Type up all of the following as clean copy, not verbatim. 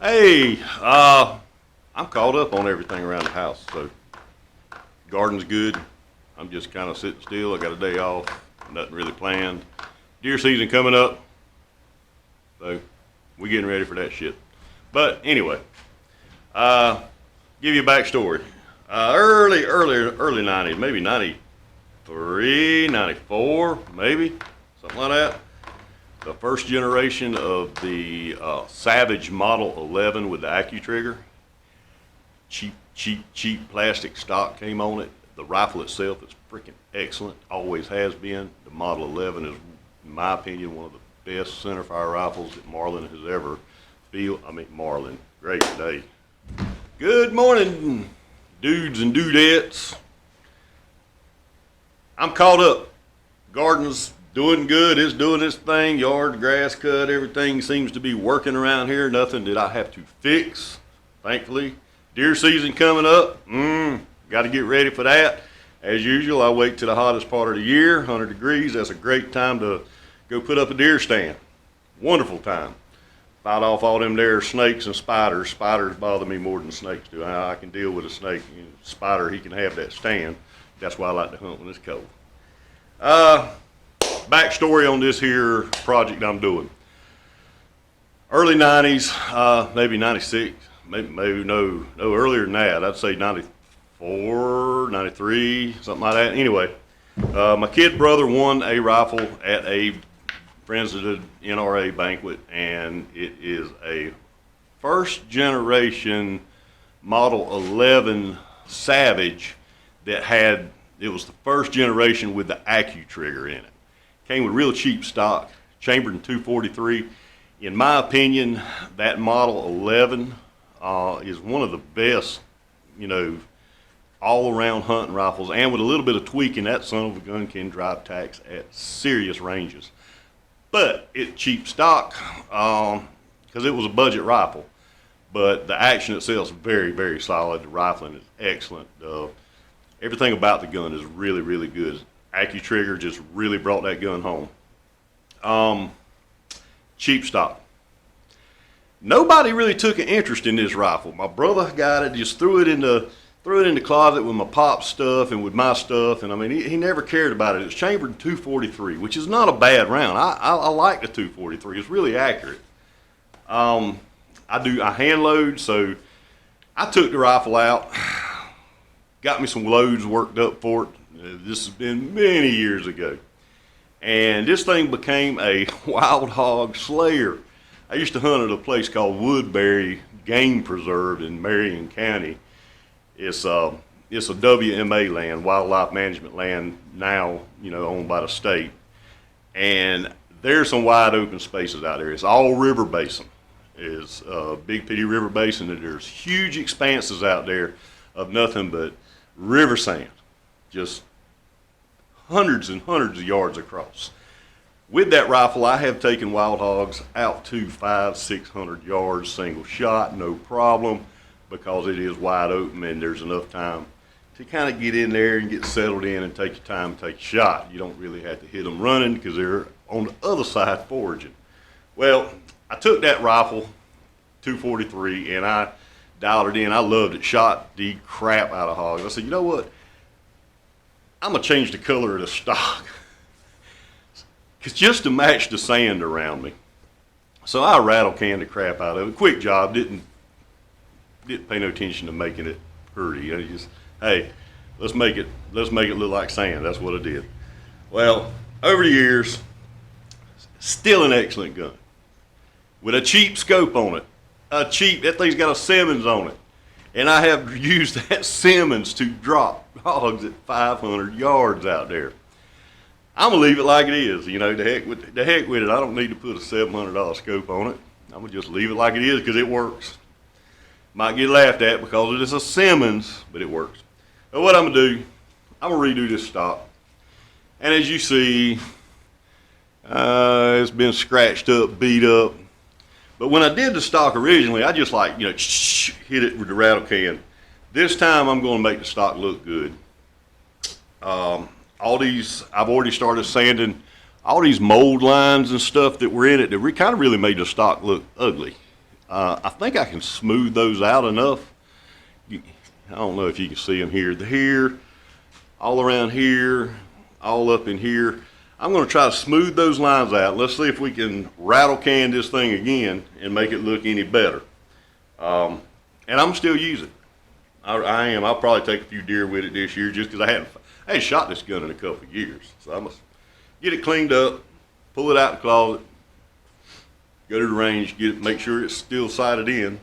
Hey, I'm caught up on everything around the house, so garden's good. I'm just kind of sitting still. I got a day off, nothing really planned. Deer season coming up, so we getting ready for that shit. But anyway, give you a backstory. Early 90s, maybe 93, 94, maybe, something like that. The first generation of the Savage Model 11 with the AccuTrigger. Cheap plastic stock came on it. The rifle itself is freaking excellent, always has been. The Model 11 is, in my opinion, one of the best centerfire rifles that Marlin has ever fielded. Marlin, great day. Good morning, dudes and dudettes. I'm caught up. Garden's doing good. It's doing its thing. Yard, grass cut, everything seems to be working around here. Nothing that I have to fix, thankfully. Deer season coming up. Got to get ready for that. As usual, I wait till the hottest part of the year, 100 degrees. That's a great time to go put up a deer stand. Wonderful time. Fight off all them there snakes and spiders. Spiders bother me more than snakes do. I can deal with a snake. Spider, he can have that stand. That's why I like to hunt when it's cold. Backstory on this here project I'm doing. Early 90s, maybe 96, maybe no earlier than that. I'd say 94, 93, something like that. Anyway, my kid brother won a rifle at a Friends of the NRA banquet, and it is a first generation Model 11 Savage it was the first generation with the AccuTrigger in it. Came with real cheap stock, chambered in 243. In my opinion, that Model 11 is one of the best, all-around hunting rifles, and with a little bit of tweaking, that son of a gun can drive tacks at serious ranges. But it's cheap stock because it was a budget rifle. But the action itself is very, very solid. The rifling is excellent. Everything about the gun is really, really good. AccuTrigger just really brought that gun home. Cheap stock. Nobody really took an interest in this rifle. My brother got it, just threw it in the closet with my pop's stuff and with my stuff, and he never cared about it. It's chambered in 243, which is not a bad round. I like the 243. It's really accurate. I hand load, so I took the rifle out, got me some loads worked up for it. This has been many years ago, and this thing became a wild hog slayer. I used to hunt at a place called Woodbury Game Preserve in Marion County. It's a WMA land, wildlife management land, now owned by the state, and there's some wide open spaces out there. It's all river basin. It's a Big Pity River Basin, and there's huge expanses out there of nothing but river sand, just hundreds and hundreds of yards across. With that rifle, I have taken wild hogs out to 500-600 yards, single shot, no problem, because it is wide open and there's enough time to kind of get in there and get settled in and take your time and take a shot. You don't really have to hit them running because they're on the other side foraging. Well, I took that rifle, 243, and I dialed it in. I loved it, shot the crap out of hogs. I said, you know what? I'm going to change the color of the stock just to match the sand around me. So I rattle canned the crap out of it. Quick job, didn't pay no attention to making it pretty. I just, hey, let's make it look like sand. That's what I did. Well, over the years, still an excellent gun with a cheap scope on it. That thing's got a Simmons on it, and I have used that Simmons to drop hogs at 500 yards out there. I'm gonna leave it like it is. The heck with it. I don't need to put a $700 scope on it. I'm gonna just leave it like it is because it works. Might get laughed at because it is a Simmons, but it works. So what I'm gonna do, I'm gonna redo this stock. And as you see, it's been scratched up, beat up. But when I did the stock originally, I just hit it with the rattle can. This time I'm gonna make the stock look good. I've already started sanding all these mold lines and stuff that were in it that kind of really made the stock look ugly. I think I can smooth those out enough. I don't know if you can see them here, all around here, all up in here. I'm going to try to smooth those lines out. Let's see if we can rattle can this thing again and make it look any better. And I'm still using it. I am. I'll probably take a few deer with it this year just because I hadn't shot this gun in a couple of years. So I must get it cleaned up, pull it out the closet, go to the range, make sure it's still sighted in.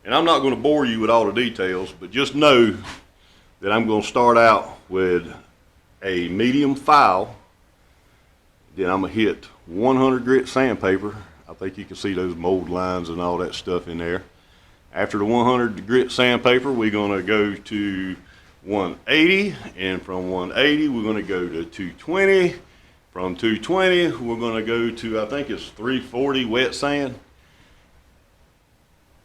And I'm not going to bore you with all the details, but just know that I'm going to start out with a medium file. Then I'm going to hit 100 grit sandpaper. I think you can see those mold lines and all that stuff in there. After the 100 grit sandpaper, we're going to go to 180, and from 180 we're going to go to 220. From 220 we're going to go to, I think it's 340 wet sand.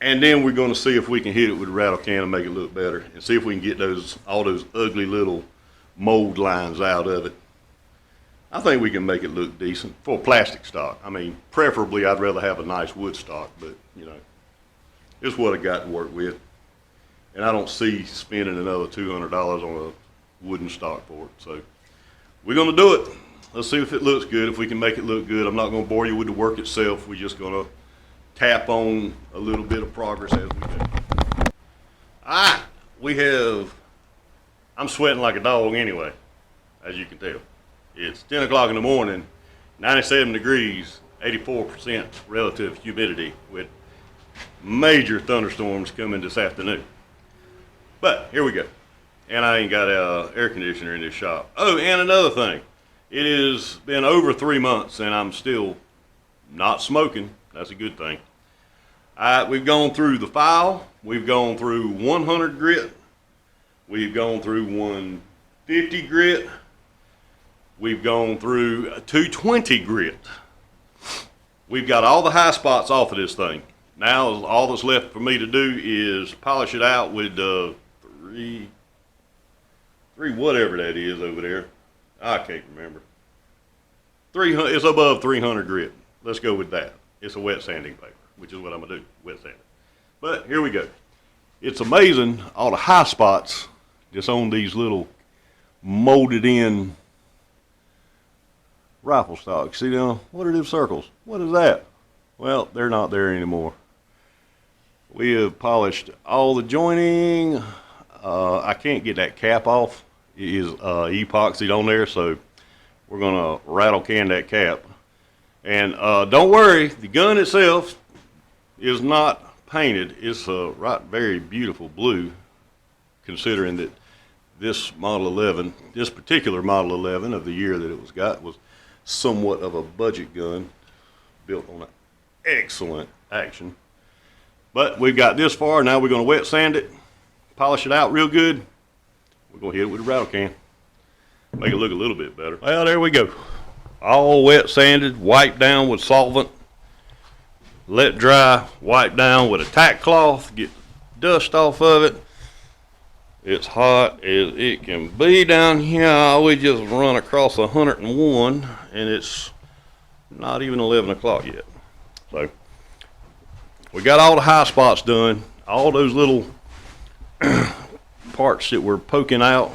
And then we're going to see if we can hit it with a rattle can and make it look better, and see if we can get all those ugly little mold lines out of it. I think we can make it look decent for plastic stock. I mean, preferably I'd rather have a nice wood stock, but you know, it's what I got to work with. And I don't see spending another $200 on a wooden stock for it. So we're going to do it. Let's see if it looks good, if we can make it look good. I'm not going to bore you with the work itself. We're just going to tap on a little bit of progress as we go. All right, I'm sweating like a dog anyway, as you can tell. It's 10 o'clock in the morning, 97 degrees, 84% relative humidity with major thunderstorms coming this afternoon. But here we go. And I ain't got an air conditioner in this shop. Oh, and another thing. It has been over 3 months and I'm still not smoking. That's a good thing. We've gone through the file. We've gone through 100 grit. We've gone through 150 grit. We've gone through 220 grit. We've got all the high spots off of this thing. Now all that's left for me to do is polish it out with three whatever that is over there. I can't remember. 300. It's above 300 grit. Let's go with that. It's a wet sanding paper, which is what I'm gonna do, wet sand it. But here we go. It's amazing all the high spots just on these little molded in rifle stocks. See now, what are them circles? What is that? Well, they're not there anymore. We have polished all the joining. I can't get that cap off. It is epoxied on there, so we're gonna rattle can that cap. And don't worry, the gun itself is not painted. It's a very beautiful blue, considering that this Model 11, this particular Model 11 of the year that it was somewhat of a budget gun, built on an excellent action. But we've got this far. Now we're going to wet sand it, polish it out real good. We're going to hit it with a rattle can, make it look a little bit better. Well, there we go. All wet sanded, wiped down with solvent, let dry, wipe down with a tack cloth, get dust off of it. It's hot as it can be down here. We just run across 101 and it's not even 11 o'clock yet. So we got all the high spots done, all those little parts that were poking out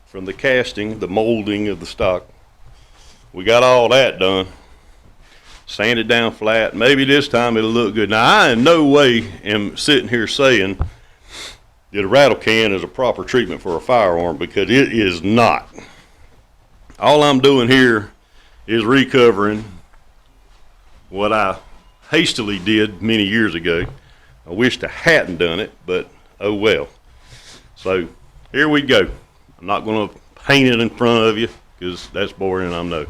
from the casting, the molding of the stock. We got all that done, sanded down flat. Maybe this time it'll look good. Now, I in no way am sitting here saying that a rattle can is a proper treatment for a firearm, because it is not. All I'm doing here is recovering what I hastily did many years ago. I wished I hadn't done it, but oh well. So here we go. I'm not going to paint it in front of you because that's boring, I know.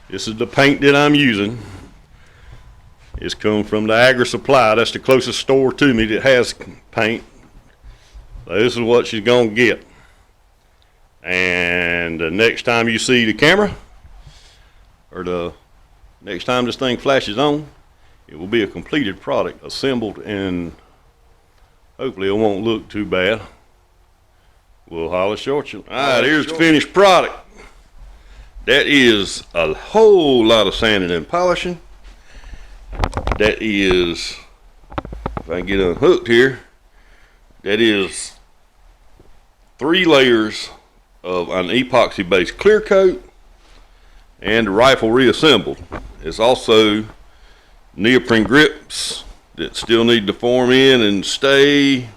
This is the paint that I'm using. It's come from the Agri Supply. That's the closest store to me that has paint. So this is what she's going to get. And the next time you see the camera, or the next time this thing flashes on, it will be a completed product, assembled, and hopefully it won't look too bad. We'll holler shortly. All right, here's the finished product. That is a whole lot of sanding and polishing. That is if I can get unhooked here, that is 3 layers of an epoxy based clear coat and the rifle reassembled. It's also neoprene grips that still need to form in and stay,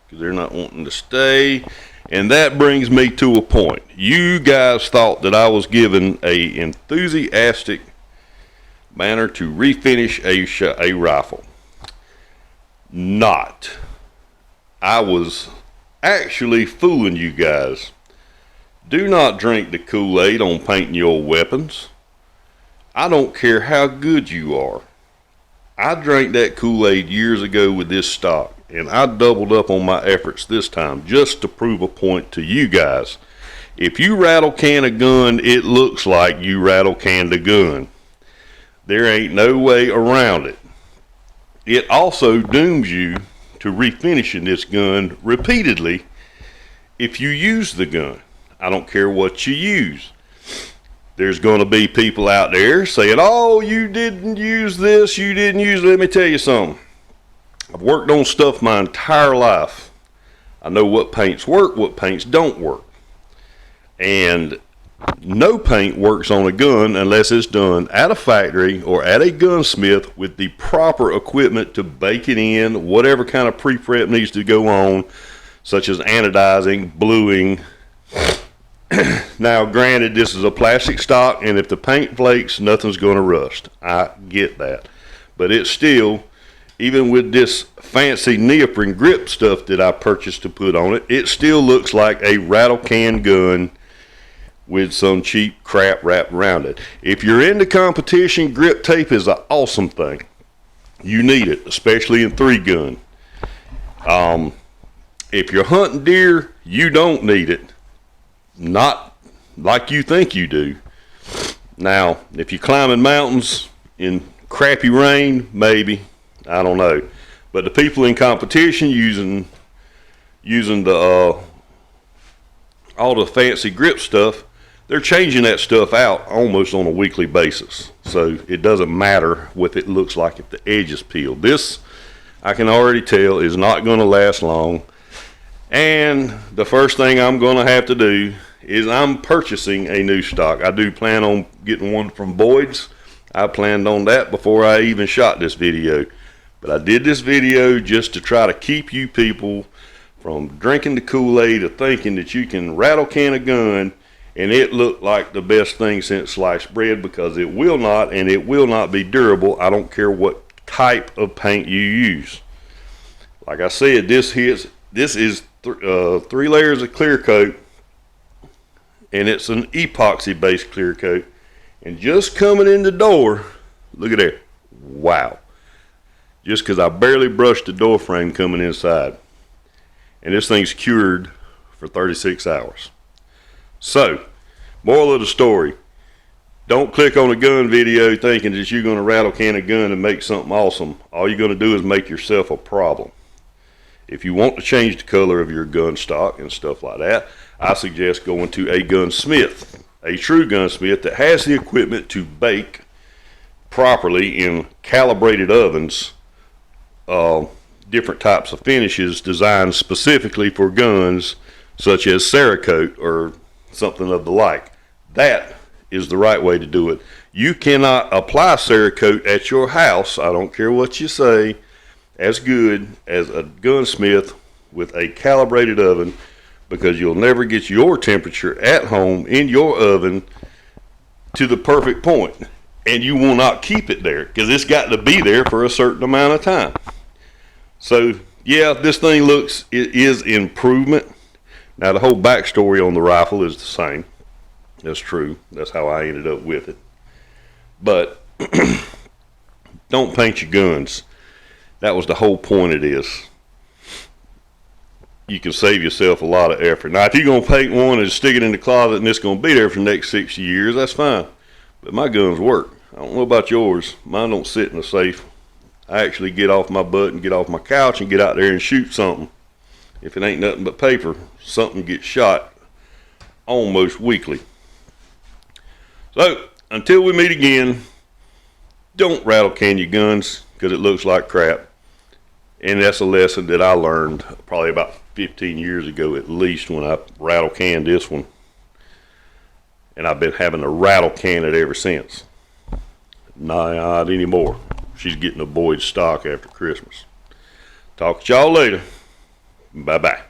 because they're not wanting to stay. And that brings me to a point. You guys thought that I was giving a enthusiastic manner to refinish a rifle. Not. I was actually fooling you guys. Do not drink the Kool-Aid on painting your weapons. I don't care how good you are. I drank that Kool-Aid years ago with this stock, and I doubled up on my efforts this time just to prove a point to you guys. If you rattle can a gun, it looks like you rattle canned a gun. There ain't no way around it. It also dooms you to refinishing this gun repeatedly if you use the gun. I don't care what you use. There's going to be people out there saying, oh, you didn't use this, you didn't use it. Let me tell you something. I've worked on stuff my entire life. I know what paints work, what paints don't work. And no paint works on a gun unless it's done at a factory or at a gunsmith with the proper equipment to bake it in, whatever kind of pre-prep needs to go on, such as anodizing, bluing. Now, granted, this is a plastic stock, and if the paint flakes, nothing's going to rust. I get that. But it's still, even with this fancy neoprene grip stuff that I purchased to put on it, it still looks like a rattle can gun with some cheap crap wrapped around it. If you're into competition, grip tape is an awesome thing. You need it, especially in 3-gun. If you're hunting deer, you don't need it. Not like you think you do. Now, if you're climbing mountains in crappy rain, maybe. I don't know. But the people in competition using the all the fancy grip stuff, they're changing that stuff out almost on a weekly basis. So it doesn't matter what it looks like if the edge is peeled. This, I can already tell, is not going to last long. And the first thing I'm going to have to do is I'm purchasing a new stock. I do plan on getting one from Boyd's. I planned on that before I even shot this video. But I did this video just to try to keep you people from drinking the Kool-Aid or thinking that you can rattle can a gun and it looked like the best thing since sliced bread, because it will not, and it will not be durable. I don't care what type of paint you use. Like I said, this is 3 layers of clear coat, and it's an epoxy based clear coat. And just coming in the door, look at that. Wow. Just because I barely brushed the door frame coming inside. And this thing's cured for 36 hours. So, moral of the story, don't click on a gun video thinking that you're going to rattle can a gun and make something awesome. All you're going to do is make yourself a problem. If you want to change the color of your gun stock and stuff like that, I suggest going to a gunsmith, a true gunsmith that has the equipment to bake properly in calibrated ovens, different types of finishes designed specifically for guns, such as Cerakote or something of the like. That is the right way to do it. You cannot apply Cerakote at your house, I don't care what you say, as good as a gunsmith with a calibrated oven, because you'll never get your temperature at home in your oven to the perfect point, and you will not keep it there because it's got to be there for a certain amount of time. So yeah, this thing it is improvement. Now, the whole backstory on the rifle is the same. That's true. That's how I ended up with it. But don't paint your guns. That was the whole point of this. You can save yourself a lot of effort. Now, if you're going to paint one and stick it in the closet and it's going to be there for the next 60 years, that's fine. But my guns work. I don't know about yours. Mine don't sit in a safe. I actually get off my butt and get off my couch and get out there and shoot something. If it ain't nothing but paper, something gets shot almost weekly. So, until we meet again, don't rattle can your guns because it looks like crap. And that's a lesson that I learned probably about 15 years ago at least, when I rattle canned this one. And I've been having to rattle can it ever since. Not anymore. She's getting a Boyd stock after Christmas. Talk to y'all later. Bye-bye.